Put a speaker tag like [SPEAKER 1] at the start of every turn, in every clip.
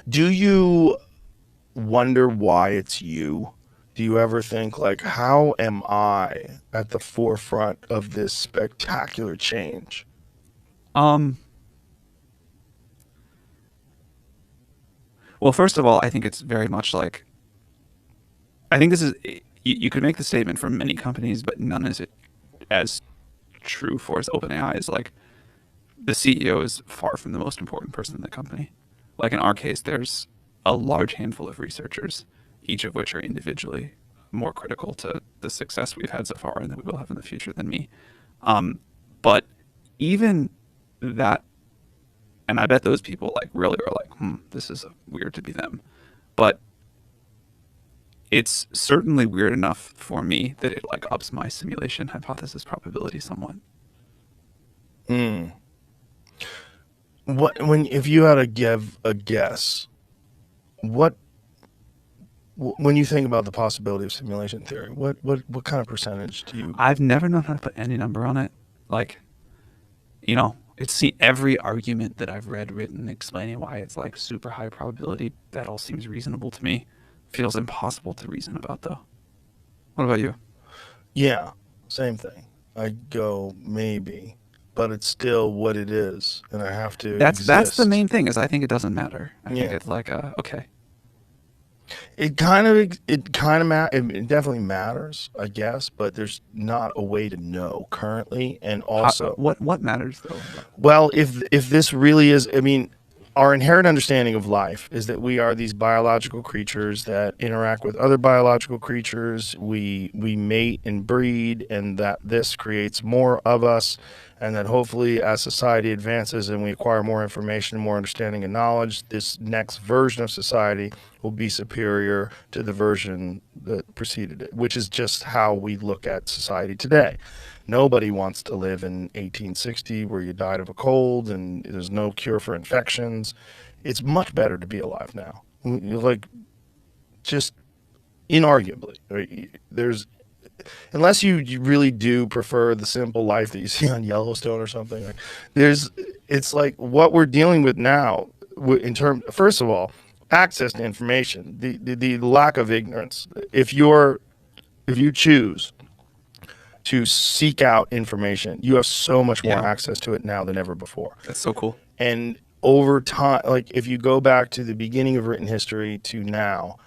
[SPEAKER 1] Do you wonder why it's you? Do you ever think, like, how am I at the forefront of this spectacular change?
[SPEAKER 2] Um, well, first of all, I think it's very much like I think this is you could make the statement for many companies, but none is it as true for as OpenAI is like the CEO is far from the most important person in the company. Like in our case, there's a large handful of researchers, each of which are individually more critical to the success we've had so far and that we will have in the future than me. Um, but even that, and I bet those people like really are like, this is weird to be them. But it's certainly weird enough for me that it like ups my simulation hypothesis probability somewhat.
[SPEAKER 1] Hmm. What when if you had to give a guess, what when you think about the possibility of simulation theory, what kind of percentage do you?
[SPEAKER 2] I've never known how to put any number on it. Like, it's every argument that I've read written explaining why it's like super high probability. That all seems reasonable to me. Feels impossible to reason about though. What about you?
[SPEAKER 1] Yeah, same thing. I go maybe, but it's still what it is, and I have to
[SPEAKER 2] That's the
[SPEAKER 1] exist.
[SPEAKER 2] main thing is I think it doesn't matter. I think
[SPEAKER 1] Yeah,
[SPEAKER 2] it's like okay.
[SPEAKER 1] it definitely matters, I guess, but there's not a way to know currently, and
[SPEAKER 2] How,
[SPEAKER 1] also,
[SPEAKER 2] what matters though?
[SPEAKER 1] well, if this really is, I mean, our inherent understanding of life is that we are these biological creatures that interact with other biological creatures. We mate and breed, and that this creates more of us, and that hopefully, as society advances and we acquire more information, more understanding and knowledge, this next version of society will be superior to the version that preceded it, which is just how we look at society today. Nobody wants to live in 1860 where you died of a cold and there's no cure for infections. It's much better to be alive now. Like, just inarguably. Right? There's unless you really do prefer the simple life that you see on Yellowstone or something. Like, there's it's like what we're dealing with now in terms, first of all, access to information, the lack of ignorance. If you choose to seek out information, you have so much more
[SPEAKER 2] Yeah,
[SPEAKER 1] access to it now than ever before.
[SPEAKER 2] that's so cool.
[SPEAKER 1] And over time, like if you go back to the beginning of written history to now,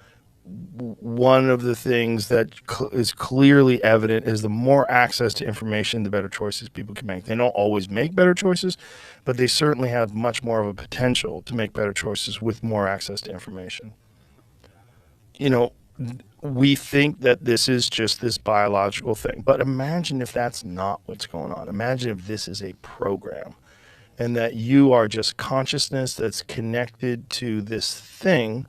[SPEAKER 1] one of the things that is clearly evident is the more access to information, the better choices people can make. They don't always make better choices, but they certainly have much more of a potential to make better choices with more access to information. You know, we think that this is just this biological thing, but imagine if that's not what's going on. Imagine if this is a program and that you are just consciousness that's connected to this thing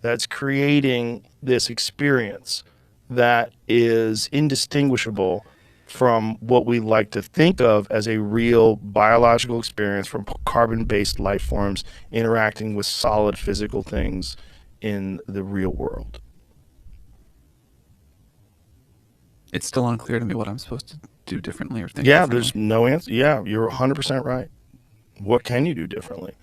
[SPEAKER 1] that's creating this experience that is indistinguishable from what we like to think of as a real biological experience from carbon based life forms interacting with solid physical things in the real world.
[SPEAKER 2] It's still unclear to me what I'm supposed to do differently or think
[SPEAKER 1] Yeah, there's
[SPEAKER 2] differently.
[SPEAKER 1] no answer. Yeah, you're 100% right. What can you do differently?